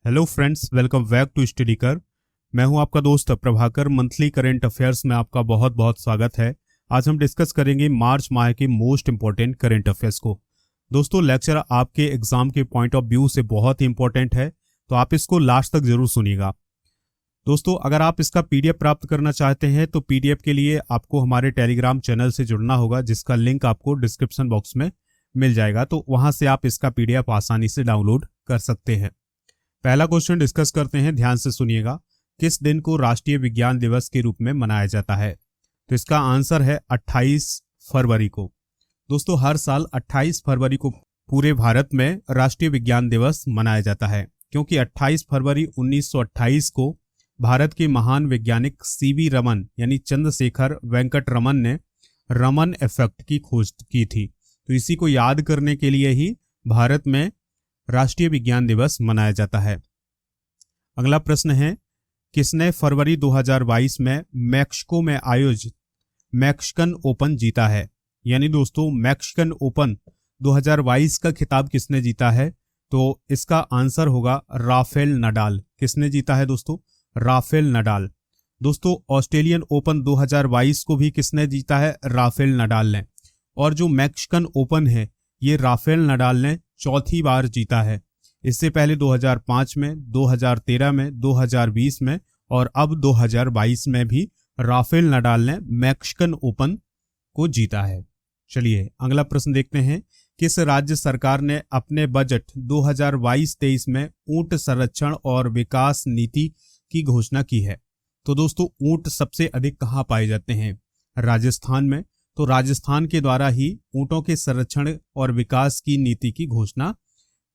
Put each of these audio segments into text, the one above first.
Hello friends, welcome back to study कर। मैं हूं आपका दोस्त प्रभाकर। मंथली करेंट अफेयर्स में आपका बहुत बहुत स्वागत है। आज हम डिस्कस करेंगे मार्च माह के मोस्ट इंपॉर्टेंट करेंट अफेयर्स को। दोस्तों, लेक्चर आपके एग्जाम के पॉइंट ऑफ व्यू से बहुत ही इंपॉर्टेंट है, तो आप इसको लास्ट तक जरूर सुनिएगा। दोस्तों, अगर आप इसका पीडीएफ प्राप्त करना चाहते हैं तो पीडीएफ के लिए आपको हमारे टेलीग्राम चैनल से जुड़ना होगा, जिसका लिंक आपको डिस्क्रिप्शन बॉक्स में मिल जाएगा। तो वहां से आप इसका पीडीएफ आसानी से डाउनलोड कर सकते हैं। पहला क्वेश्चन डिस्कस करते हैं, ध्यान से सुनिएगा। किस दिन को राष्ट्रीय विज्ञान दिवस के रूप में मनाया जाता है? तो इसका आंसर है 28 फरवरी को। दोस्तों, हर साल 28 फरवरी को पूरे भारत में राष्ट्रीय विज्ञान दिवस मनाया जाता है, क्योंकि 28 फरवरी 1928 को भारत के महान वैज्ञानिक सीवी रमन यानी चंद्रशेखर वेंकट रमन ने रमन इफेक्ट की खोज की थी। तो इसी को याद करने के लिए ही भारत में राष्ट्रीय विज्ञान दिवस मनाया जाता है। अगला प्रश्न है, किसने फरवरी 2022 में मैक्सिको में आयोजित मैक्सिकन ओपन जीता है? यानी दोस्तों, मैक्सिकन ओपन 2022 का खिताब किसने जीता है? तो इसका आंसर होगा राफेल नडाल। किसने जीता है दोस्तों? Rafael Nadal. दोस्तों, ऑस्ट्रेलियन ओपन 2022 को भी किसने जीता है? राफेल नडाल ने। और जो मैक्सिकन ओपन है, ये राफेल नडाल ने चौथी बार जीता है। इससे पहले 2005 में, 2013 में, 2020 में और अब 2022 में भी राफेल नडाल ने मैक्सिकन ओपन को जीता है। चलिए अगला प्रश्न देखते हैं। किस राज्य सरकार ने अपने बजट 2022-23 में ऊंट संरक्षण और विकास नीति की घोषणा की है? तो दोस्तों, ऊंट सबसे अधिक कहाँ पाए जाते हैं? राजस्थान में। तो राजस्थान के द्वारा ही ऊंटों के संरक्षण और विकास की नीति की घोषणा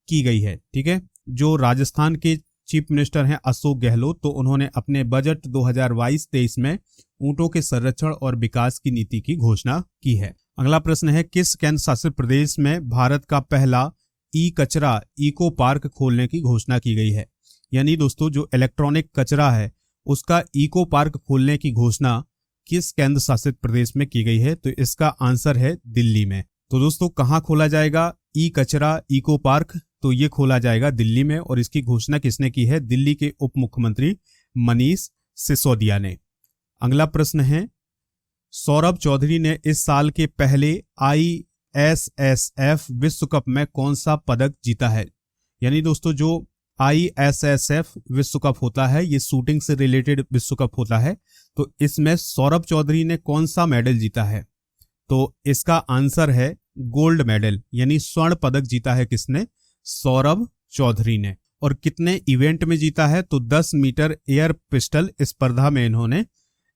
की गई है। ठीक है, जो राजस्थान के चीफ मिनिस्टर हैं अशोक गहलोत, तो उन्होंने अपने बजट 2022-23 में ऊंटों के संरक्षण और विकास की नीति की घोषणा की है। अगला प्रश्न है, किस केंद्र शासित प्रदेश में भारत का पहला ई कचरा इको पार्क खोलने की घोषणा की गई है? यानी दोस्तों, जो इलेक्ट्रॉनिक कचरा है उसका इको पार्क खोलने की घोषणा किस केंद्र शासित प्रदेश में की गई है? तो इसका आंसर है दिल्ली में। तो दोस्तों, कहां खोला जाएगा ई कचरा इको पार्क? तो ये खोला जाएगा दिल्ली में। और इसकी घोषणा किसने की है? दिल्ली के उप मुख्यमंत्री मनीष सिसोदिया ने। अगला प्रश्न है, सौरभ चौधरी ने इस साल के पहले ISSF विश्व कप में कौन सा पदक जीता है? यानी दोस्तों, जो ISSF विश्व कप होता है, ये शूटिंग से रिलेटेड विश्व कप होता है। तो इसमें सौरभ चौधरी ने कौन सा मेडल जीता है? तो इसका आंसर है गोल्ड मेडल, यानी स्वर्ण पदक जीता है। किसने? सौरभ चौधरी ने। और कितने इवेंट में जीता है? तो 10 मीटर एयर पिस्टल स्पर्धा में इन्होंने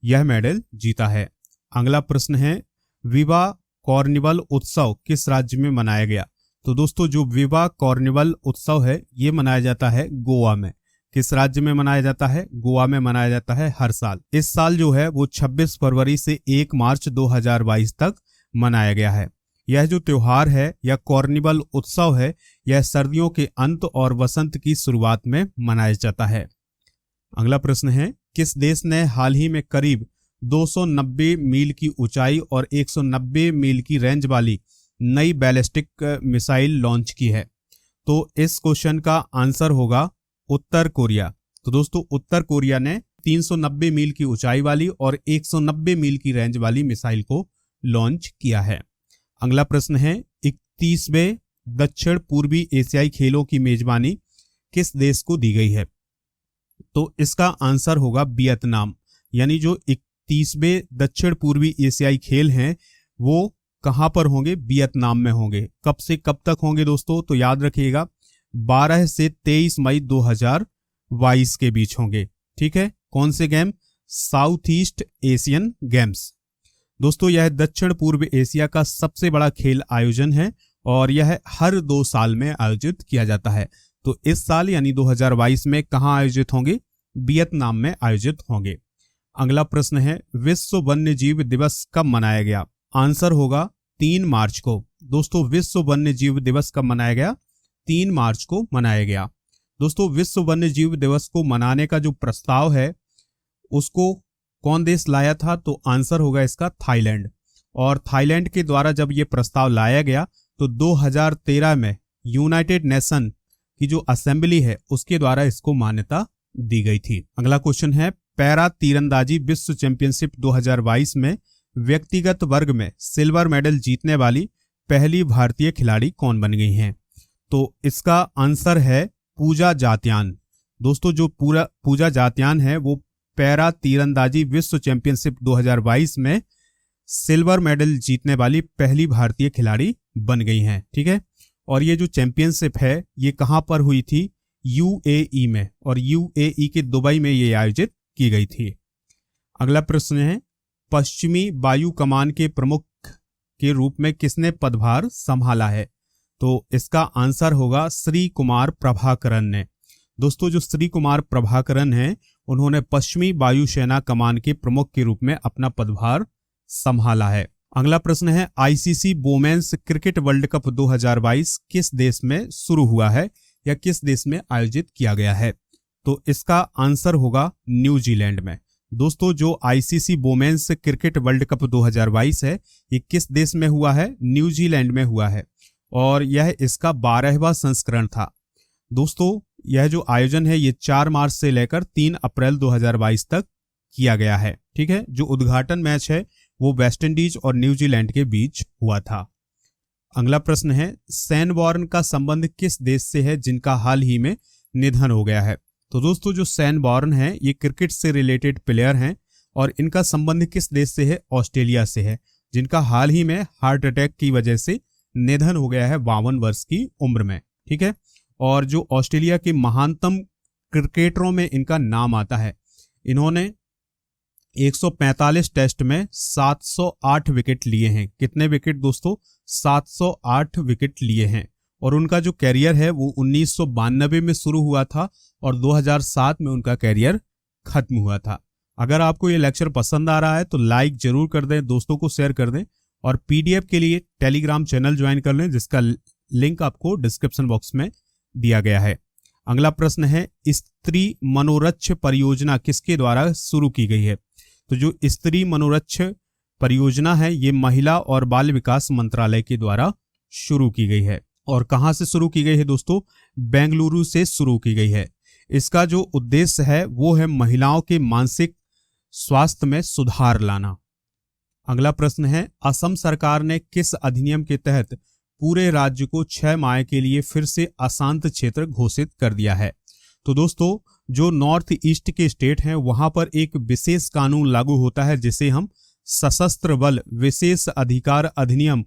यह मेडल जीता है। अगला प्रश्न है, विवा कार्निवल उत्सव किस राज्य में मनाया गया? तो दोस्तों, जो विवा कार्निवल उत्सव है ये मनाया जाता है गोवा में। किस राज्य में मनाया जाता है? गोवा में मनाया जाता है हर साल। इस साल जो है वो 26 फरवरी से 1 मार्च 2022 तक मनाया गया है। यह जो त्योहार है या कार्निवल उत्सव है, यह सर्दियों के अंत और वसंत की शुरुआत में मनाया जाता है। अगला प्रश्न है, किस देश ने हाल ही में करीब 290 मील की ऊंचाई और 190 मील की रेंज वाली नई बैलिस्टिक मिसाइल लॉन्च की है? तो इस क्वेश्चन का आंसर होगा उत्तर कोरिया। तो दोस्तों, उत्तर कोरिया ने 390 मील की ऊंचाई वाली और 190 मील की रेंज वाली मिसाइल को लॉन्च किया है। अगला प्रश्न है, 31वें दक्षिण पूर्वी एशियाई खेलों की मेजबानी किस देश को दी गई है? तो इसका आंसर होगा वियतनाम। यानी जो 31वें दक्षिण पूर्वी एशियाई खेल हैं वो कहां पर होंगे? वियतनाम में होंगे। कब से कब तक होंगे दोस्तों? तो याद रखिएगा, 12 से 23 मई 2022 के बीच होंगे। ठीक है, कौन से game? South east Asian games. दोस्तों, यह दक्षिण पूर्व एशिया का सबसे बड़ा खेल आयोजन है और यह हर 2 साल में आयोजित किया जाता है। तो इस साल यानी 2022 में कहां आयोजित होंगे? वियतनाम में आयोजित होंगे। अगला प्रश्न है, विश्व वन्य जीव दिवस कब मनाया गया? आंसर होगा 3 मार्च को। दोस्तों, विश्व वन्य जीव दिवस कब मनाया गया? 3 मार्च को मनाया गया। दोस्तों, विश्व वन्य जीव दिवस को मनाने का जो प्रस्ताव है उसको कौन देश लाया था? तो आंसर होगा इसका थाईलैंड। और थाईलैंड के द्वारा जब ये प्रस्ताव लाया गया तो 2013 में यूनाइटेड नेशन की जो असेंबली है उसके द्वारा इसको मान्यता दी गई थी। अगला क्वेश्चन है, पैरा तीरंदाजी विश्व चैंपियनशिप 2022 में व्यक्तिगत वर्ग में सिल्वर मेडल जीतने वाली पहली भारतीय खिलाड़ी कौन बन गई हैं? तो इसका आंसर है पूजा जात्यान। दोस्तों जो पूजा जात्यान है वो पैरा तीरंदाजी विश्व चैंपियनशिप 2022 में सिल्वर मेडल जीतने वाली पहली भारतीय खिलाड़ी बन गई हैं। ठीक है, और ये जो चैंपियनशिप है ये कहां पर हुई थी? यूएई में, और यूएई के दुबई में ये आयोजित की गई थी। अगला प्रश्न है, पश्चिमी वायु कमान के प्रमुख के रूप में किसने पदभार संभाला है? तो इसका आंसर होगा श्री कुमार प्रभाकरन ने। दोस्तों जो श्री कुमार प्रभाकरन हैं उन्होंने पश्चिमी वायुसेना कमान के प्रमुख के रूप में अपना पदभार संभाला है। अगला प्रश्न है, ICC women's cricket world cup 2022 किस देश में शुरू हुआ है या किस देश में आयोजित किया गया है? तो इसका आंसर होगा न्यूजीलैंड में। दोस्तों जो ICC women's cricket world cup 2022 है ये किस देश में हुआ है? न्यूजीलैंड में हुआ है, और यह इसका 12वां संस्करण था। दोस्तों यह जो आयोजन है ये 4 मार्च से लेकर 3 अप्रैल 2022 तक किया गया है। ठीक है, जो उद्घाटन मैच है वो वेस्ट इंडीज और न्यूजीलैंड के बीच हुआ था। अगला प्रश्न है, सैन वॉर्न का संबंध किस देश से है जिनका हाल ही में निधन हो गया है? तो दोस्तों जो सैन वॉर्न है ये क्रिकेट से रिलेटेड प्लेयर हैं और इनका संबंध किस देश से है? ऑस्ट्रेलिया से है, जिनका हाल ही में हार्ट अटैक की वजह से निधन हो गया है 52 वर्ष की उम्र में। ठीक है, और जो ऑस्ट्रेलिया के महानतम क्रिकेटरों में इनका नाम आता है। इन्होंने 145 टेस्ट में 708 विकेट लिए हैं। कितने विकेट दोस्तों? 708 विकेट लिए हैं। और उनका जो कैरियर है वो 1992 में शुरू हुआ था और 2007 में उनका कैरियर खत्म हुआ था। अगर आपको ये लेक्चर पसंद आ रहा है तो लाइक जरूर कर दें, दोस्तों को शेयर कर दें, और पीडीएफ के लिए टेलीग्राम चैनल ज्वाइन कर लें जिसका लिंक आपको डिस्क्रिप्शन बॉक्स में दिया गया है। अगला प्रश्न है, स्त्री मनोरक्ष परियोजना किसके द्वारा शुरू की गई है? तो जो स्त्री मनोरक्ष परियोजना है ये महिला और बाल विकास मंत्रालय के द्वारा शुरू की गई है। और कहां से शुरू की गई है दोस्तों? बेंगलुरु से शुरू की गई है। इसका जो उद्देश्य है वो है महिलाओं के मानसिक स्वास्थ्य में सुधार लाना। अगला प्रश्न है, असम सरकार ने किस अधिनियम के तहत पूरे राज्य को 6 माह के लिए फिर से अशांत क्षेत्र घोषित कर दिया है? तो दोस्तों जो नॉर्थ ईस्ट के स्टेट हैं वहां पर एक विशेष कानून लागू होता है जिसे हम सशस्त्र बल विशेष अधिकार अधिनियम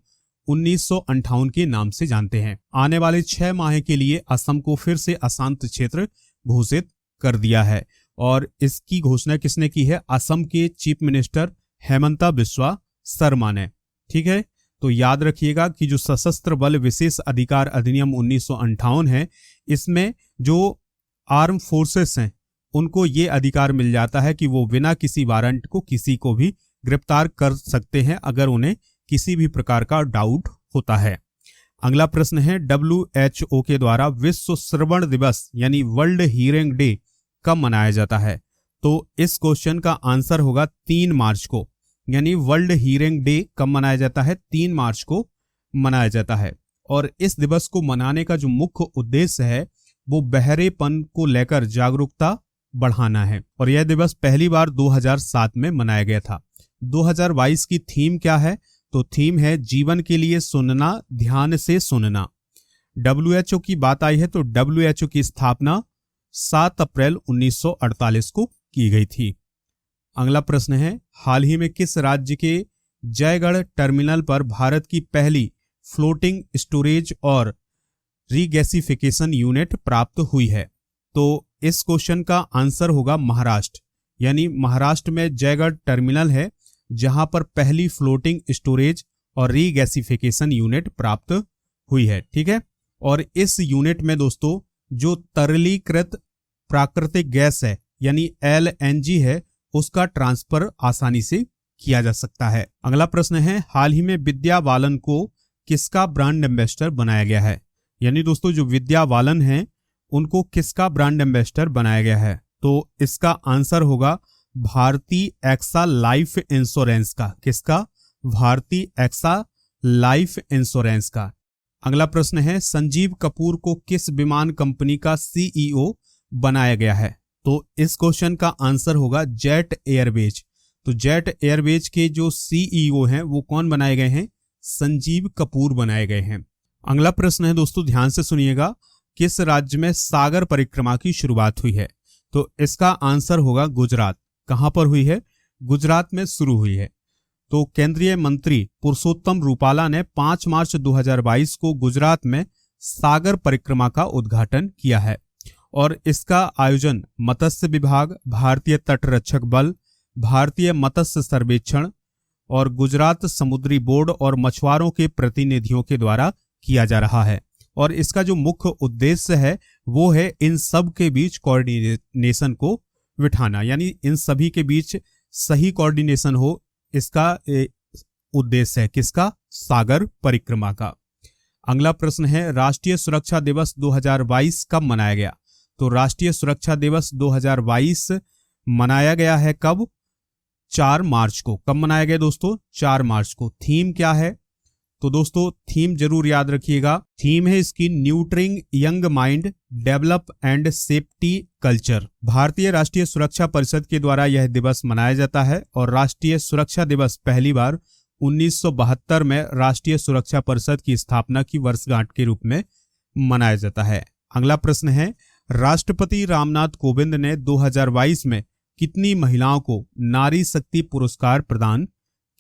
1958 के नाम से जानते हैं। आने वाले 6 माह के लिए असम को फिर से अशांत क्षेत्र घोषित कर दिया है, और इसकी घोषणा किसने की है? असम के चीफ मिनिस्टर हेमंता बिस्वा शर्मा ने। ठीक है, तो याद रखिएगा कि जो सशस्त्र बल विशेष अधिकार अधिनियम 1958 है इसमें जो आर्म फोर्सेस हैं उनको ये अधिकार मिल जाता है कि वो बिना किसी वारंट को किसी को भी गिरफ्तार कर सकते हैं अगर उन्हें किसी भी प्रकार का डाउट होता है। अगला प्रश्न है, WHO के द्वारा विश्व श्रवण दिवस यानी वर्ल्ड हियरिंग डे कब मनाया जाता है? तो इस क्वेश्चन का आंसर होगा 3 मार्च को। यानी वर्ल्ड हियरिंग डे कब मनाया जाता है? 3 मार्च को मनाया जाता है। और इस दिवस को मनाने का जो मुख्य उद्देश्य है वो बहरेपन को लेकर जागरूकता बढ़ाना है, और यह दिवस पहली बार 2007 में मनाया गया था। 2022 की थीम क्या है? तो थीम है जीवन के लिए सुनना, ध्यान से सुनना। WHO की बात आई है तो WHO की स्थापना 7 अप्रैल 1948 को की गई थी। अगला प्रश्न है, हाल ही में किस राज्य के जयगढ़ टर्मिनल पर भारत की पहली फ्लोटिंग स्टोरेज और रीगैसिफिकेशन यूनिट प्राप्त हुई है? तो इस क्वेश्चन का आंसर होगा महाराष्ट्र। यानी महाराष्ट्र में जयगढ़ टर्मिनल है जहां पर पहली फ्लोटिंग स्टोरेज और रीगैसिफिकेशन यूनिट प्राप्त हुई है। ठीक है, और इस यूनिट में दोस्तों जो तरलीकृत प्राकृतिक गैस है यानी LNG है उसका ट्रांसफर आसानी से किया जा सकता है। अगला प्रश्न है, हाल ही में विद्या बालन को किसका ब्रांड एम्बेसडर बनाया गया है? यानी दोस्तों जो विद्या बालन है उनको किसका ब्रांड एम्बेसडर बनाया गया है? तो इसका आंसर होगा भारतीय एक्सा लाइफ इंश्योरेंस का। किसका? भारतीय एक्सा लाइफ इंश्योरेंस का। अगला प्रश्न है, संजीव कपूर को किस विमान कंपनी का सीईओ बनाया गया है? तो इस क्वेश्चन का आंसर होगा जेट एयरवेज। तो जेट एयरवेज के जो सीईओ हैं वो कौन बनाए गए हैं? संजीव कपूर बनाए गए हैं। अगला प्रश्न है दोस्तों, ध्यान से सुनिएगा, किस राज्य में सागर परिक्रमा की शुरुआत हुई है? तो इसका आंसर होगा गुजरात। कहां पर हुई है? गुजरात में शुरू हुई है। तो केंद्रीय मंत्री पुरुषोत्तम रूपाला ने 5 मार्च 2022 को गुजरात में सागर परिक्रमा का उद्घाटन किया है और इसका आयोजन मत्स्य विभाग, भारतीय तटरक्षक बल, भारतीय मत्स्य सर्वेक्षण और गुजरात समुद्री बोर्ड और मछुआरों के प्रतिनिधियों के द्वारा किया जा रहा है। और इसका जो मुख्य उद्देश्य है वो है इन सब के बीच कोऑर्डिनेशन को बिठाना, यानी इन सभी के बीच सही कोऑर्डिनेशन हो, इसका उद्देश्य है किसका? सागर परिक्रमा का। अगला प्रश्न है, राष्ट्रीय सुरक्षा दिवस 2022 कब मनाया गया? तो राष्ट्रीय सुरक्षा दिवस 2022 मनाया गया है कब? 4 मार्च को। कब मनाया गया दोस्तों? 4 मार्च को। थीम क्या है? तो दोस्तों थीम जरूर याद रखिएगा, थीम है इसकी nurturing young mind, develop and safety culture. भारतीय राष्ट्रीय सुरक्षा परिषद के द्वारा यह दिवस मनाया जाता है और राष्ट्रीय सुरक्षा दिवस पहली बार 1972 में राष्ट्रीय सुरक्षा परिषद की स्थापना की वर्षगांठ के रूप में मनाया जाता है। अगला प्रश्न है, राष्ट्रपति रामनाथ कोविंद ने 2022 में कितनी महिलाओं को नारी शक्ति पुरस्कार प्रदान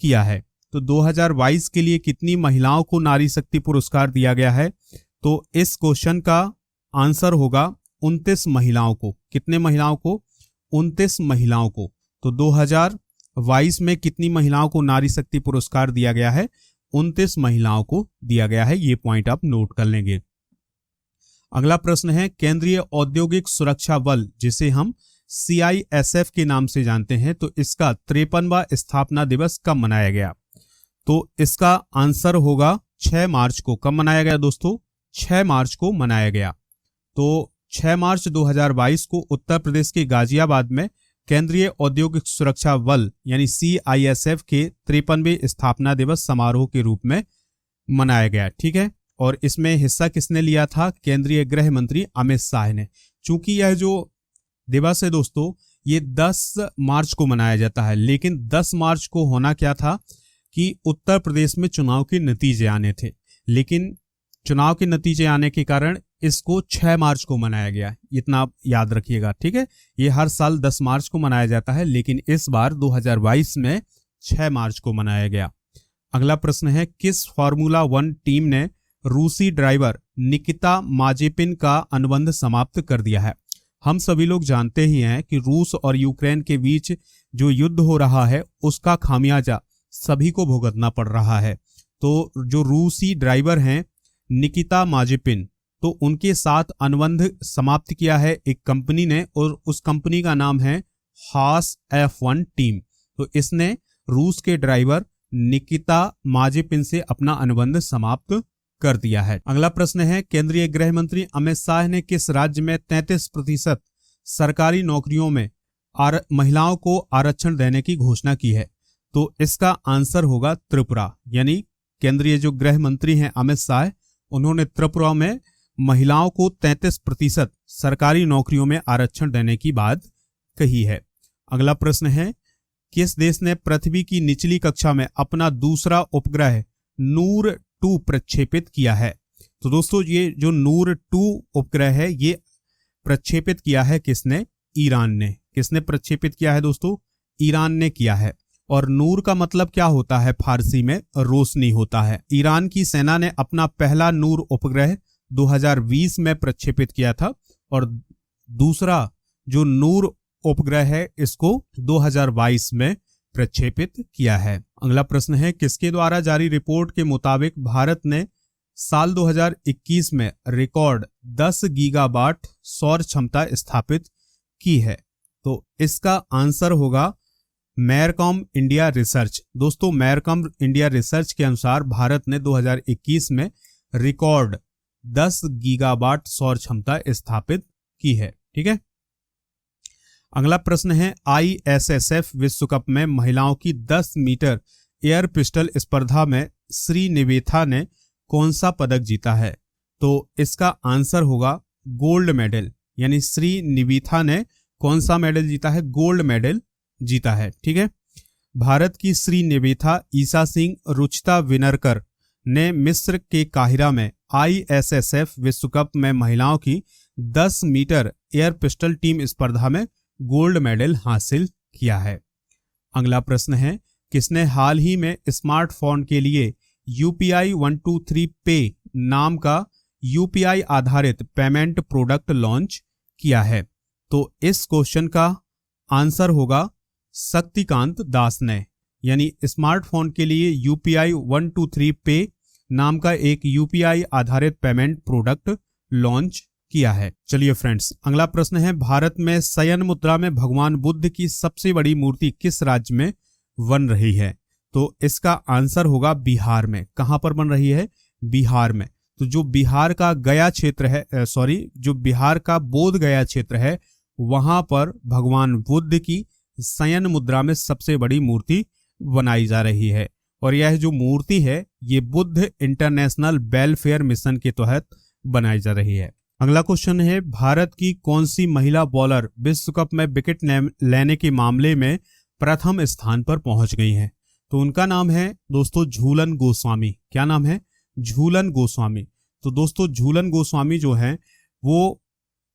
किया है? तो 2022 के लिए कितनी महिलाओं को नारी शक्ति पुरस्कार दिया गया है? तो इस क्वेश्चन का आंसर होगा 29 महिलाओं को। कितने महिलाओं को? 29 महिलाओं को। तो 2022 में कितनी महिलाओं को नारी शक्ति पुरस्कार दिया गया है? 29 महिलाओं को दिया गया है। ये पॉइंट आप नोट कर लेंगे। अगला प्रश्न है, केंद्रीय औद्योगिक सुरक्षा बल जिसे हम CISF के नाम से जानते हैं, तो इसका 53वां स्थापना दिवस कब मनाया गया? तो इसका आंसर होगा 6 मार्च को। कब मनाया गया दोस्तों? 6 मार्च को मनाया गया। तो 6 मार्च 2022 को उत्तर प्रदेश के गाजियाबाद में केंद्रीय औद्योगिक सुरक्षा बल यानी CISF के 53वें स्थापना दिवस समारोह के रूप में मनाया गया। ठीक है, और इसमें हिस्सा किसने लिया था? केंद्रीय गृह मंत्री अमित शाह ने। चूंकि यह जो दिवस है दोस्तों ये 10 मार्च को मनाया जाता है, लेकिन 10 मार्च को होना क्या था कि उत्तर प्रदेश में चुनाव के नतीजे आने थे, लेकिन चुनाव के नतीजे आने के कारण इसको 6 मार्च को मनाया गया। इतना आप याद रखिएगा। ठीक है, ये हर साल 10 मार्च को मनाया जाता है, लेकिन इस बार 2022 में 6 मार्च को मनाया गया। अगला प्रश्न है, किस फार्मूला 1 टीम ने रूसी ड्राइवर निकिता माजेपिन का अनुबंध समाप्त कर दिया है? हम सभी लोग जानते ही हैं कि रूस और यूक्रेन के बीच जो युद्ध हो रहा है उसका खामियाजा सभी को भुगतना पड़ रहा है। तो जो रूसी ड्राइवर हैं निकिता माजेपिन, तो उनके साथ अनुबंध समाप्त किया है एक कंपनी ने, और उस कंपनी का नाम है हास F1 टीम। तो इसने रूस के ड्राइवर निकिता माजेपिन से अपना अनुबंध समाप्त कर दिया है। अगला प्रश्न है, केंद्रीय गृह मंत्री अमित शाह ने किस राज्य में 33% सरकारी नौकरियों में महिलाओं को आरक्षण देने की घोषणा की है? तो इसका आंसर होगा त्रिपुरा। यानी केंद्रीय जो गृह मंत्री हैं अमित शाह, उन्होंने त्रिपुरा में महिलाओं को 33% सरकारी नौकरियों में आरक्षण देने की बात कही है। अगला प्रश्न है, किस देश ने पृथ्वी की निचली कक्षा में अपना दूसरा उपग्रह नूर 2 प्रक्षेपित किया है? तो दोस्तों ये जो नूर 2 उपग्रह है ये प्रक्षेपित किया है किसने? ईरान ने। किसने प्रक्षेपित किया है दोस्तों? ईरान ने किया है। और नूर का मतलब क्या होता है? फारसी में रोशनी होता है। ईरान की सेना ने अपना पहला नूर उपग्रह 2020 में प्रक्षेपित किया था और दूसरा जो नूर उपग्रह है इसको 2022 में प्रक्षेपित किया है। अगला प्रश्न है, किसके द्वारा जारी रिपोर्ट के मुताबिक भारत ने साल 2021 में रिकॉर्ड 10 गीगावाट सौर क्षमता स्थापित की है? तो इसका आंसर होगा मैरकॉम इंडिया रिसर्च। दोस्तों मैरकॉम इंडिया रिसर्च के अनुसार भारत ने 2021 में रिकॉर्ड 10 गीगावाट सौर क्षमता स्थापित की है। ठीक है, अगला प्रश्न है, ISSF विश्व कप में महिलाओं की 10 मीटर एयर पिस्टल स्पर्धा में श्री निवेथा ने कौन सा पदक जीता है? तो इसका आंसर होगा गोल्ड मेडल, यानी श्री निवेथा ने कौन सा मेडल जीता है? गोल्ड मेडल जीता है। ठीक है। भारत की श्री निवेथा ईसा सिंह रुचिता विनरकर ने मिस्र के काहिरा में ISSF विश्व कप में महिलाओं की 10 मीटर एयर पिस्टल टीम स्पर्धा में गोल्ड मेडल हासिल किया है। अगला प्रश्न है, किसने हाल ही में स्मार्टफोन के लिए UPI 123 पे नाम का UPI आधारित पेमेंट प्रोडक्ट लॉन्च किया है? तो इस क्वेश्चन का आंसर होगा शक्तिकांत दास ने, यानी स्मार्टफोन के लिए UPI 123 पे नाम का एक UPI आधारित पेमेंट प्रोडक्ट लॉन्च किया है। चलिए फ्रेंड्स, अगला प्रश्न है, भारत में शयन मुद्रा में भगवान बुद्ध की सबसे बड़ी मूर्ति किस राज्य में बन रही है? तो इसका आंसर होगा बिहार में। कहां पर बन रही है? बिहार में। तो जो बिहार का गया क्षेत्र है, जो बिहार का बोध गया क्षेत्र है, वहां पर भगवान बुद्ध की शयन मुद्रा में सबसे बड़ी मूर्ति बनाई जा रही है। और यह जो मूर्ति है ये बुद्ध इंटरनेशनल वेलफेयर मिशन के तहत बनाई जा रही है। अगला क्वेश्चन है, भारत की कौन सी महिला बॉलर विश्व कप में विकेट लेने के मामले में प्रथम स्थान पर पहुंच गई है? तो उनका नाम है दोस्तों झूलन गोस्वामी। क्या नाम है? झूलन गोस्वामी। तो दोस्तों झूलन गोस्वामी जो है वो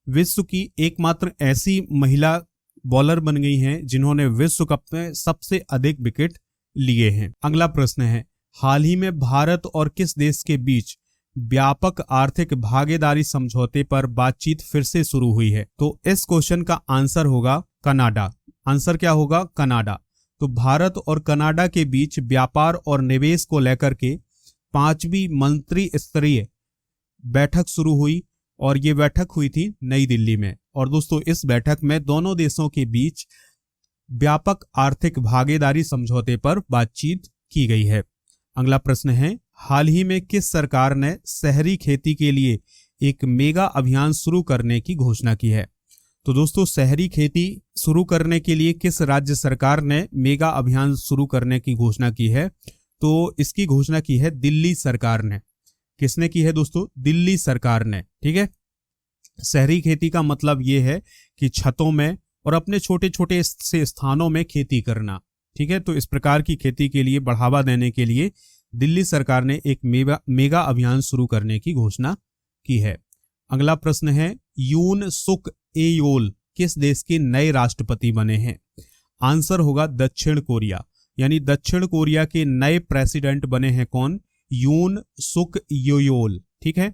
विश्व की एकमात्र ऐसी महिला बॉलर बन गई हैं जिन्होंने विश्व कप में सबसे अधिक विकेट लिए हैं। अगला प्रश्न है, हाल ही में भारत और किस देश के बीच व्यापक आर्थिक भागीदारी समझौते पर बातचीत फिर से शुरू हुई है? तो इस क्वेश्चन का आंसर होगा कनाडा। आंसर क्या होगा? कनाडा। तो भारत और कनाडा के बीच व्यापार और निवेश को लेकर के 5वीं मंत्री स्तरीय बैठक शुरू हुई और ये बैठक हुई थी नई दिल्ली में। और दोस्तों इस बैठक में दोनों देशों के बीच व्यापक आर्थिक भागीदारी समझौते पर बातचीत की गई है। अगला प्रश्न है, हाल ही में किस सरकार ने शहरी खेती के लिए एक मेगा अभियान शुरू करने की घोषणा की है? तो दोस्तों शहरी खेती शुरू करने के लिए किस राज्य सरकार ने मेगा अभियान शुरू करने की घोषणा की है? तो इसकी घोषणा की है दिल्ली सरकार ने। किसने की है दोस्तों? दिल्ली सरकार ने। ठीक है। शहरी खेती का मतलब यह है कि छतों में और अपने छोटे छोटे से स्थानों में खेती करना। ठीक है। तो इस प्रकार की खेती के लिए बढ़ावा देने के लिए दिल्ली सरकार ने एक मेगा अभियान शुरू करने की घोषणा की है। अगला प्रश्न है, यून सुक एयोल किस देश के नए राष्ट्रपति बने हैं? आंसर होगा दक्षिण कोरिया, यानी दक्षिण कोरिया के नए प्रेसिडेंट बने हैं कौन? यून सुक एयोल। ठीक है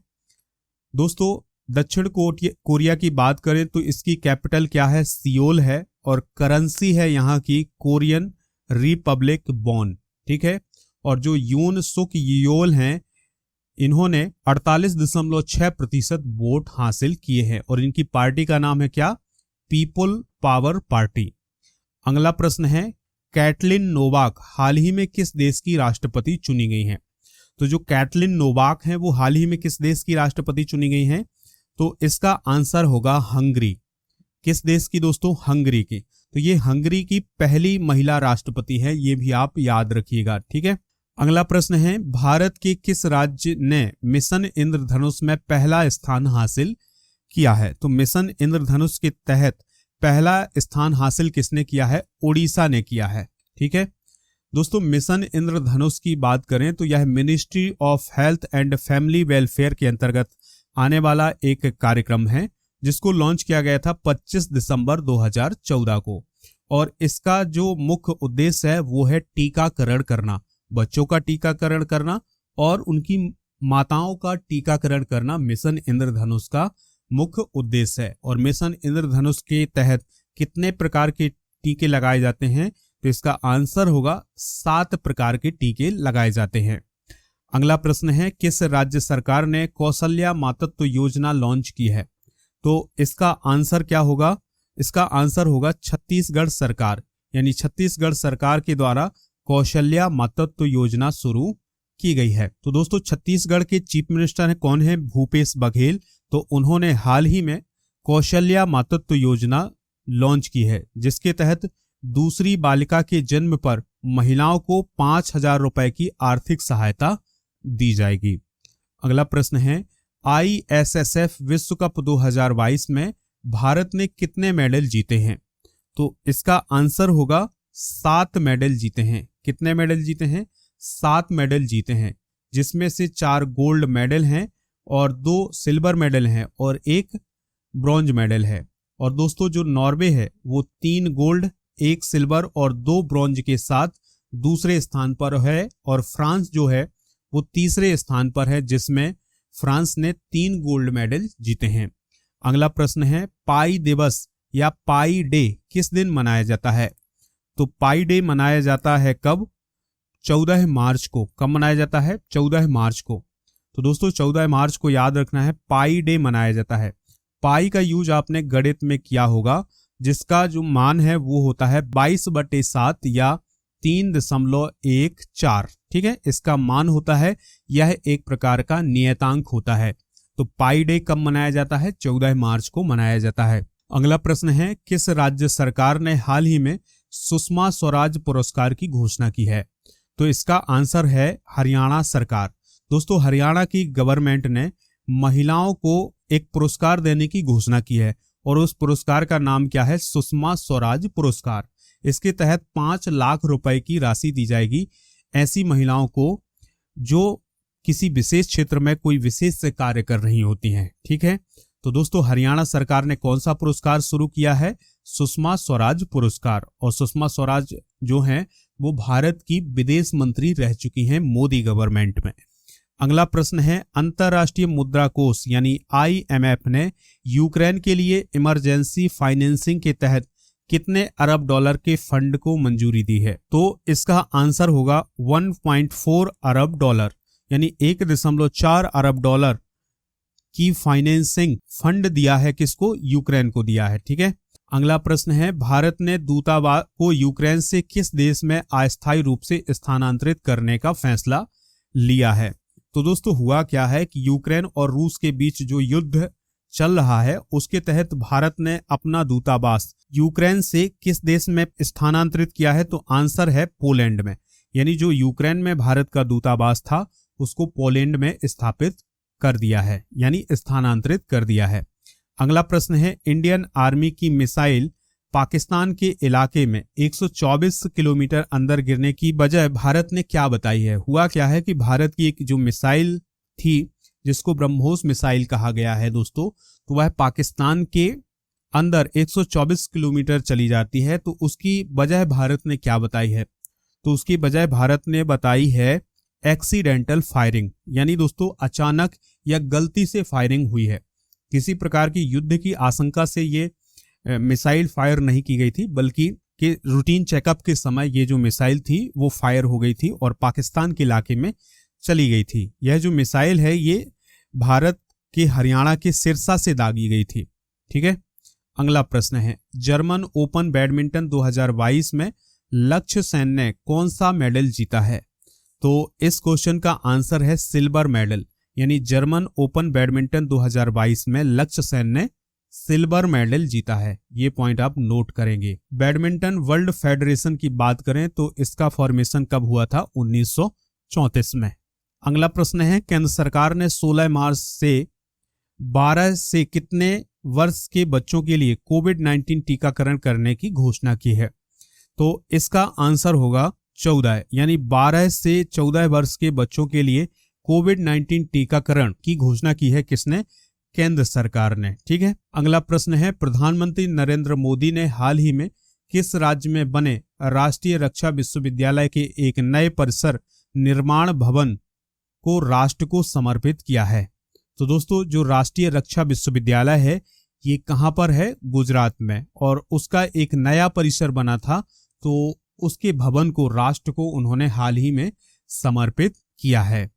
दोस्तों, दक्षिण कोरिया की बात करें तो इसकी कैपिटल क्या है? सियोल है और करेंसी है यहाँ की कोरियन रिपब्लिक वॉन। ठीक है। और जो यून सुक येओल हैं इन्होंने 48.6% वोट हासिल किए हैं और इनकी पार्टी का नाम है क्या? People power party. अगला प्रश्न है, कैटलिन नोवाक हाल ही में किस देश की राष्ट्रपति चुनी गई हैं? तो जो कैटलिन नोवाक हैं वो हाल ही में किस देश की राष्ट्रपति चुनी गई हैं? तो इसका आंसर होगा हंगरी। किस देश की दोस्तों? हंगरी की। तो ये हंगरी की पहली महिला राष्ट्रपति है, ये भी आप याद रखिएगा। ठीक है। अगला प्रश्न है, भारत के किस राज्य ने मिशन इंद्रधनुष में पहला स्थान हासिल किया है? तो मिशन इंद्रधनुष के तहत पहला स्थान हासिल किसने किया है? ओडिशा ने किया है। ठीक है दोस्तों, मिशन इंद्रधनुष की बात करें तो यह ministry of health and family welfare के अंतर्गत आने वाला एक कार्यक्रम है जिसको लॉन्च किया गया था 25 दिसंबर 2014 को। और इसका जो मुख्य उद्देश्य है वो है टीकाकरण करना, बच्चों का टीकाकरण करना और उनकी माताओं का टीकाकरण करना मिशन इंद्रधनुष का मुख्य उद्देश्य है। और मिशन इंद्रधनुष के तहत कितने प्रकार के टीके लगाए जाते हैं? तो इसका आंसर होगा 7 प्रकार के टीके लगाए जाते हैं। अगला प्रश्न है, किस राज्य सरकार ने कौशल्या मातृत्व योजना लॉन्च की है? तो इसका आंसर क्या होगा? इसका आंसर होगा छत्तीसगढ़ सरकार, यानी छत्तीसगढ़ सरकार के द्वारा कौशल्या मातृत्व योजना शुरू की गई है। तो दोस्तों छत्तीसगढ़ के चीफ मिनिस्टर है कौन है? भूपेश बघेल। तो उन्होंने हाल ही में कौशल्या मातृत्व योजना लॉन्च की है जिसके तहत दूसरी बालिका के जन्म पर महिलाओं को 5,000 रुपए की आर्थिक सहायता दी जाएगी। अगला प्रश्न है ISSF विश्व कप 2022 में भारत ने कितने मेडल जीते हैं? तो इसका आंसर होगा 7 मेडल जीते हैं। कितने मेडल जीते हैं? 7 मेडल जीते हैं, जिसमें से 4 गोल्ड मेडल हैं और 2 सिल्वर मेडल हैं और 1 ब्रॉन्ज मेडल है। और दोस्तों जो नॉर्वे है वो 3 गोल्ड, 1 सिल्वर और 2 ब्रॉन्ज के साथ दूसरे स्थान पर है, और फ्रांस जो है वो तीसरे स्थान पर है, जिसमें फ्रांस ने 3 गोल्ड मेडल जीते हैं। अगला प्रश्न है पाई दिवस या पाई डे किस दिन मनाया जाता है? तो पाई डे मनाया जाता है कब? 14 मार्च को। कब मनाया जाता है? 14 मार्च को। तो दोस्तों 14 मार्च को याद रखना है, पाई डे मनाया जाता है। पाई का यूज आपने गणित में किया होगा, जिसका जो मान है वो होता है 22/7 या 3.14। ठीक है, इसका मान होता है, यह एक प्रकार का नियतांक होता है। तो पाई डे कब मनाया जाता है? 14 मार्च को मनाया जाता है। अगला प्रश्न है किस राज्य सरकार ने हाल ही में सुषमा स्वराज पुरस्कार की घोषणा की है? तो इसका आंसर है हरियाणा सरकार। दोस्तों हरियाणा की गवर्नमेंट ने महिलाओं को एक पुरस्कार देने की घोषणा की है, और उस पुरस्कार का नाम क्या है? सुषमा स्वराज पुरस्कार। इसके तहत 5 लाख रुपए की राशि दी जाएगी ऐसी महिलाओं को जो किसी विशेष क्षेत्र में कोई विशेष से कार्य कर रही होती हैं। ठीक है, तो दोस्तों हरियाणा सरकार ने कौन सा पुरस्कार शुरू किया है? सुषमा स्वराज पुरस्कार। और सुषमा स्वराज जो हैं वो भारत की विदेश मंत्री रह चुकी हैं मोदी गवर्नमेंट में। अगला प्रश्न है अंतर्राष्ट्रीय मुद्रा कोष यानी IMF ने यूक्रेन के लिए इमरजेंसी फाइनेंसिंग के तहत कितने अरब डॉलर के फंड को मंजूरी दी है? तो इसका आंसर होगा 1.4 अरब डॉलर, यानी 1.4 अरब डॉलर की फाइनेंसिंग फंड दिया है। किसको? यूक्रेन को दिया है। ठीक है, अगला प्रश्न है भारत ने दूतावास को यूक्रेन से किस देश में अस्थायी रूप से स्थानांतरित करने का फैसला लिया है? तो दोस्तों हुआ क्या है कि यूक्रेन और रूस के बीच जो युद्ध चल रहा है उसके तहत भारत ने अपना दूतावास यूक्रेन से किस देश में स्थानांतरित किया है? तो आंसर है पोलैंड में, यानी जो यूक्रेन में भारत का दूतावास था उसको पोलैंड में स्थापित कर दिया है, यानी स्थानांतरित कर दिया है। अगला प्रश्न है इंडियन आर्मी की मिसाइल पाकिस्तान के इलाके में 124 किलोमीटर अंदर गिरने की वजह भारत ने क्या बताई है? हुआ क्या है कि भारत की एक जो मिसाइल थी जिसको ब्रह्मोस मिसाइल कहा गया है दोस्तों, तो वह पाकिस्तान के अंदर 124 किलोमीटर चली जाती है। तो उसकी वजह भारत ने क्या बताई है? तो उसकी वजह भारत ने बताई है एक्सीडेंटल फायरिंग, यानी दोस्तों अचानक या गलती से फायरिंग हुई है। किसी प्रकार की युद्ध की आशंका से ये मिसाइल फायर नहीं की गई थी, बल्कि कि रूटीन चेकअप के समय ये जो मिसाइल थी वो फायर हो गई थी और पाकिस्तान के इलाके में चली गई थी। यह जो मिसाइल है ये भारत के हरियाणा के सिरसा से दागी गई थी। ठीक है, अगला प्रश्न है जर्मन ओपन बैडमिंटन 2022 में लक्ष्य सेन ने कौन सा मेडल जीता है? तो इस क्वेश्चन का आंसर है सिल्वर मेडल, यानी जर्मन ओपन बैडमिंटन 2022 में लक्ष्य सेन ने सिल्वर मेडल जीता है। ये पॉइंट आप नोट करेंगे। बैडमिंटन वर्ल्ड फेडरेशन की बात करें तो इसका फॉर्मेशन कब हुआ था? 1934 में। अगला प्रश्न है केंद्र सरकार ने 16 मार्च से 12 से कितने वर्ष के बच्चों के लिए कोविड-19 टीकाकरण करने की घोषणा की है? तो इसका आंसर होगा 14, यानी 12 से 14 वर्ष के बच्चों के लिए कोविड-19 टीकाकरण की घोषणा की है। किसने? केंद्र सरकार ने। ठीक है, अगला प्रश्न है प्रधानमंत्री नरेंद्र मोदी ने हाल ही में किस राज्य में बने राष्ट्रीय रक्षा विश्वविद्यालय के एक नए परिसर निर्माण भवन को राष्ट्र को समर्पित किया है? तो दोस्तों जो राष्ट्रीय रक्षा विश्वविद्यालय है ये कहां पर है? गुजरात में, और उसका एक नया परिसर बना था तो उसके भवन को राष्ट्र को उन्होंने हाल ही में समर्पित किया है।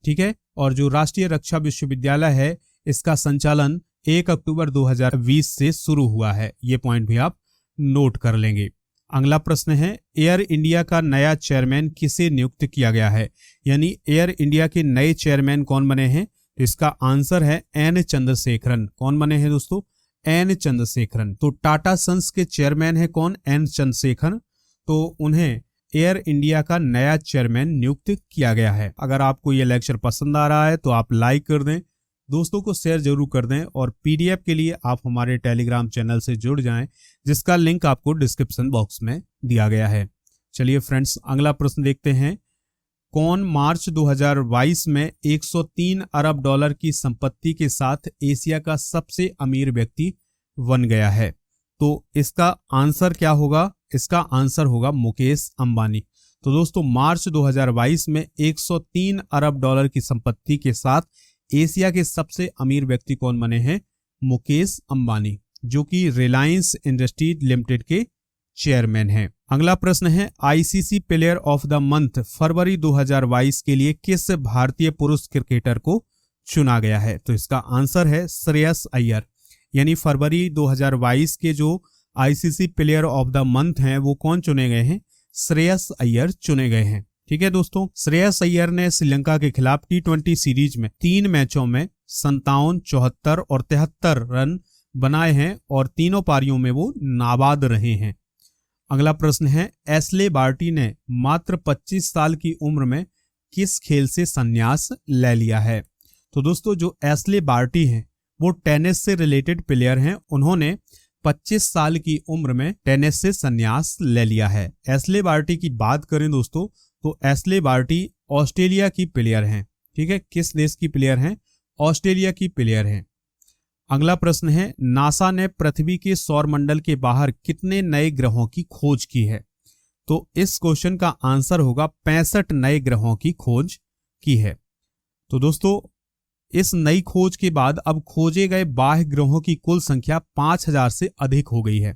ठीक है, और जो राष्ट्रीय रक्षा विश्वविद्यालय है इसका संचालन 1 अक्टूबर 2020 से शुरू हुआ है। ये पॉइंट भी आप नोट कर लेंगे। अगला प्रश्न है एयर इंडिया का नया चेयरमैन किसे नियुक्त किया गया है? यानी एयर इंडिया के नए चेयरमैन कौन बने हैं? इसका आंसर है एन चंद्रशेखरन। कौन बने हैं दोस्तों? एन चंद्रशेखरन। तो टाटा सन्स के चेयरमैन है कौन? एन चंद्रशेखरन। तो उन्हें एयर इंडिया का नया चेयरमैन नियुक्त किया गया है। अगर आपको ये लेक्चर पसंद आ रहा है तो आप लाइक कर दें, दोस्तों को शेयर जरूर कर दें और पीडीएफ के लिए आप हमारे टेलीग्राम चैनल से जुड़ जाएं, जिसका लिंक आपको डिस्क्रिप्शन बॉक्स में दिया गया है। चलिए फ्रेंड्स, अगला प्रश्न देखते हैं। कौन मार्च 2022 में 103 अरब डॉलर की संपत्ति के साथ एशिया का सबसे अमीर व्यक्ति बन गया है? तो इसका आंसर क्या होगा? इसका आंसर होगा मुकेश अंबानी। तो दोस्तों, मार्च 2022 में 103 अरब डॉलर की संपत्ति के साथ एशिया के सबसे अमीर व्यक्ति कौन बने हैं? मुकेश अंबानी, जो कि रिलायंस इंडस्ट्री लिमिटेड के चेयरमैन हैं। अगला प्रश्न है, ICC player of the month फरवरी 2022 के लिए किस भारतीय पुरुष क्रिकेटर को चुना गया है? तो इसका आंसर है श्रेयस अय्यर। यानी फरवरी 2022 के जो ICC player of the month हैं वो कौन चुने गए हैं? श्रेयस अय्यर चुने गए हैं। ठीक है दोस्तों, श्रेयस अय्यर ने श्रीलंका के खिलाफ T20 सीरीज में 3 मैचों में 57, 74 और 73 रन बनाए हैं और तीनों पारियों में वो नाबाद रहे हैं। अगला प्रश्न है, एशले बार्टी ने मात्र 25 साल की उम्र में किस खेल से संन्यास ले लिया है? तो दोस्तों, जो एशले बार्टी हैं वो टेनिस से रिलेटेड प्लेयर हैं। उन्होंने 25 साल की उम्र में टेनिस से संन्यास ले लिया है। एशले बार्टी की बात करें दोस्तों, तो एशले बार्टी ऑस्ट्रेलिया की प्लेयर हैं। ठीक है, किस देश की प्लेयर हैं? ऑस्ट्रेलिया की प्लेयर हैं। अगला प्रश्न है, नासा ने पृथ्वी के सौर मंडल के बाहर कितने नए ग्रहों की खोज की है? तो इस क्वेश्चन का आंसर होगा 65 नए ग्रहों की खोज की है। तो दोस्तों, इस नई खोज के बाद अब खोजे गए बाह्य ग्रहों की कुल संख्या 5000 से अधिक हो गई है।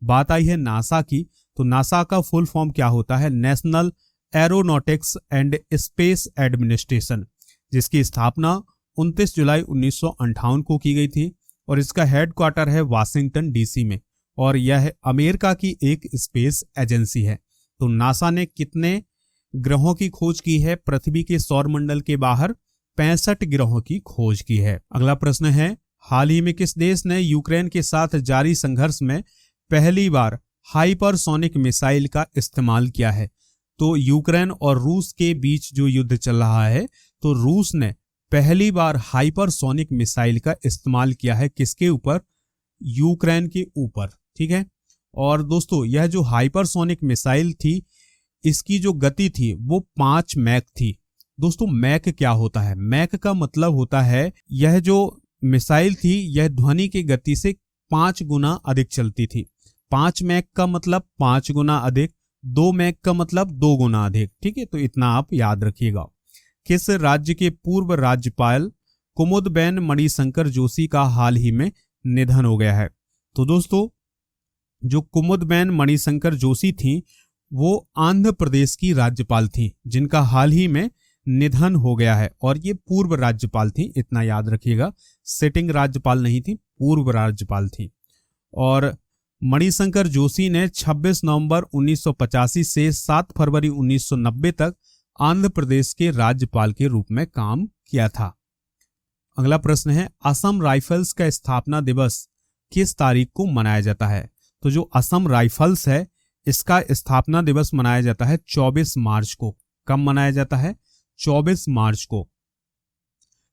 बात आई है नासा की, तो नासा का फुल फॉर्म क्या होता है? National aeronautics and space administration, जिसकी स्थापना 29 जुलाई 1958 को की गई थी और इसका हेडक्वार्टर है वाशिंगटन डीसी में और यह अमेरिका की एक स्पेस एजेंसी है। तो नासा ने कितने ग्रहों की खोज की है पृथ्वी के सौर मंडल के बाहर? 65 ग्रहों की खोज की है। अगला प्रश्न है, हाल ही में किस देश ने यूक्रेन के साथ जारी संघर्ष में पहली बार हाइपरसोनिक मिसाइल का इस्तेमाल किया है? तो यूक्रेन और रूस के बीच जो युद्ध चल रहा है, तो रूस ने पहली बार हाइपरसोनिक मिसाइल का इस्तेमाल किया है। किसके ऊपर? यूक्रेन के ऊपर। ठीक है, और दोस्तों, यह जो हाइपरसोनिक मिसाइल थी, इसकी जो गति थी वो 5 मैक थी। दोस्तों, मैक क्या होता है? मैक का मतलब होता है, यह जो मिसाइल थी यह ध्वनि की गति से 5 गुना अधिक चलती थी। 5 मैक का मतलब 5 गुना अधिक, 2 मैक का मतलब 2 गुना अधिक। ठीक है, तो इतना आप याद रखिएगा। किस राज्य के पूर्व राज्यपाल कुमुदबेन मणिशंकर जोशी का हाल ही में निधन हो गया है? तो दोस्तों, जो कुमुदबेन मणिशंकर जोशी थी वो आंध्र प्रदेश की राज्यपाल थी, जिनका हाल ही में निधन हो गया है और ये पूर्व राज्यपाल थी, इतना याद रखिएगा। सिटिंग राज्यपाल नहीं थी, पूर्व राज्यपाल थी। और मणिशंकर जोशी ने 26 नवंबर 1985 से 7 फरवरी 1990 तक आंध्र प्रदेश के राज्यपाल के रूप में काम किया था। अगला प्रश्न है, असम राइफल्स का स्थापना दिवस किस तारीख को मनाया जाता है? तो जो असम राइफल्स है इसका स्थापना दिवस मनाया जाता है 24 मार्च को। कब मनाया जाता है? 24 मार्च को।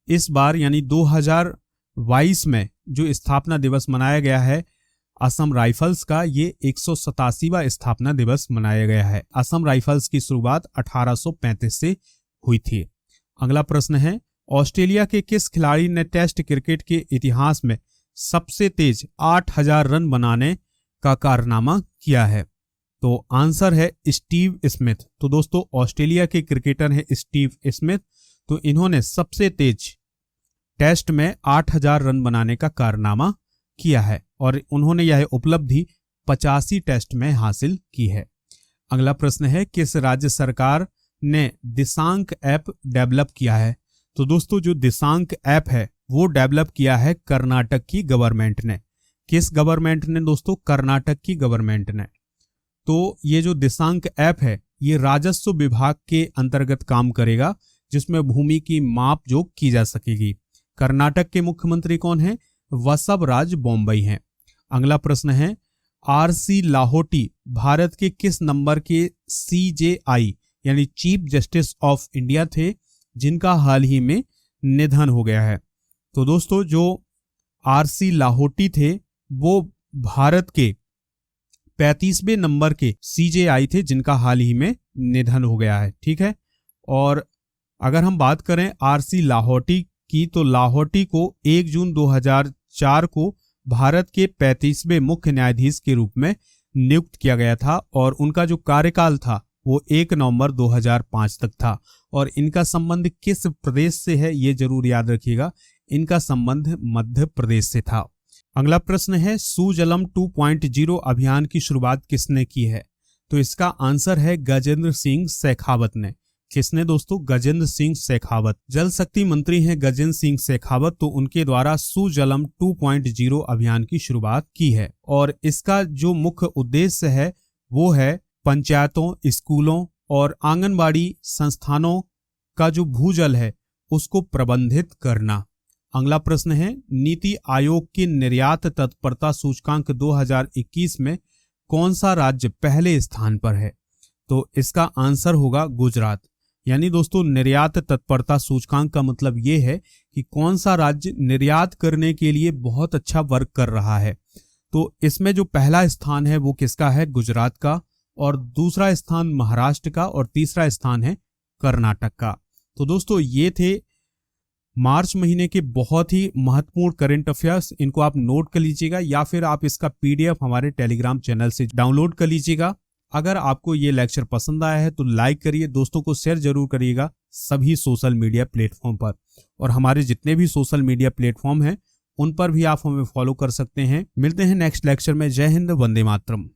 इस बार यानी 2022 में जो स्थापना दिवस मनाया गया है असम राइफल्स का, ये 187वां स्थापना दिवस मनाया गया है। असम राइफल्स की शुरुआत 1835 से हुई थी। अगला प्रश्न है, ऑस्ट्रेलिया के किस खिलाड़ी ने टेस्ट क्रिकेट के इतिहास में सबसे तेज 8000 रन बनाने का कारनामा किया है? तो आंसर है स्टीव स्मिथ। तो दोस्तों, ऑस्ट्रेलिया के क्रिकेटर हैं स्टीव स्मिथ। तो इन्होंने सबसे तेज टेस्ट में 8000 रन बनाने का कारनामा किया है और उन्होंने यह उपलब्धि 85 टेस्ट में हासिल की है। अगला प्रश्न है, किस राज्य सरकार ने दिशांक ऐप डेवलप किया है? तो दोस्तों, जो दिशांक ऐप है वो डेवलप किया है कर्नाटक की गवर्नमेंट ने। किस गवर्नमेंट ने दोस्तों? कर्नाटक की गवर्नमेंट ने। तो ये जो दिशांक ऐप है ये राजस्व विभाग के अंतर्गत काम करेगा, जिसमें भूमि की माप जोख की जा सकेगी। कर्नाटक के मुख्यमंत्री कौन है? वसवराज बोम्मई हैं। अगला प्रश्न है, आरसी लाहोटी भारत के किस नंबर के CJI यानी चीफ जस्टिस ऑफ इंडिया थे, जिनका हाल ही में निधन हो गया है। तो दोस्तों जो RC लाहोटी थे वो भारत के 35वें नंबर के CJI थे, जिनका हाल ही में निधन हो गया है। ठीक है, और अगर हम बात करें RC लाहोटी की, तो लाहोटी को 1 जून 2004 को भारत के 35वें मुख्य न्यायाधीश के रूप में नियुक्त किया गया था और उनका जो कार्यकाल था वो 1 नवंबर 2005 तक था। और इनका संबंध किस प्रदेश से है ये जरूर याद रखिएगा, इनका संबंध मध्य प्रदेश से था। अगला प्रश्न है, सुजलम 2.0 अभियान की शुरुआत किसने की है? तो इसका आंसर है गजेंद्र सिंह शेखावत ने। किसने दोस्तों? गजेंद्र सिंह शेखावत। जल शक्ति मंत्री हैं गजेंद्र सिंह शेखावत, तो उनके द्वारा सुजलम 2.0 अभियान की शुरुआत की है। और इसका जो मुख्य उद्देश्य है वो है पंचायतों, स्कूलों और आंगनबाड़ी संस्थानों का जो भूजल है उसको प्रबंधित करना। अगला प्रश्न है, नीति आयोग के निर्यात तत्परता सूचकांक 2021 में कौन सा राज्य पहले स्थान पर है? तो इसका आंसर होगा गुजरात। यानी दोस्तों निर्यात तत्परता सूचकांक का मतलब ये है कि कौन सा राज्य निर्यात करने के लिए बहुत अच्छा वर्क कर रहा है। तो इसमें जो पहला स्थान है वो किसका है? गुजरात का, और दूसरा स्थान महाराष्ट्र का, और तीसरा स्थान है कर्नाटक का। तो दोस्तों ये थे मार्च महीने के बहुत ही महत्वपूर्ण करंट अफेयर्स। इनको आप नोट कर लीजिएगा या फिर आप इसका PDF हमारे टेलीग्राम चैनल से डाउनलोड कर लीजिएगा। अगर आपको ये लेक्चर पसंद आया है तो लाइक करिए, दोस्तों को शेयर जरूर करिएगा सभी सोशल मीडिया प्लेटफॉर्म पर, और हमारे जितने भी सोशल मीडिया प्लेटफॉर्म हैं उन पर भी आप हमें फॉलो कर सकते हैं। मिलते हैं नेक्स्ट लेक्चर में। जय हिंद, वंदे मातरम।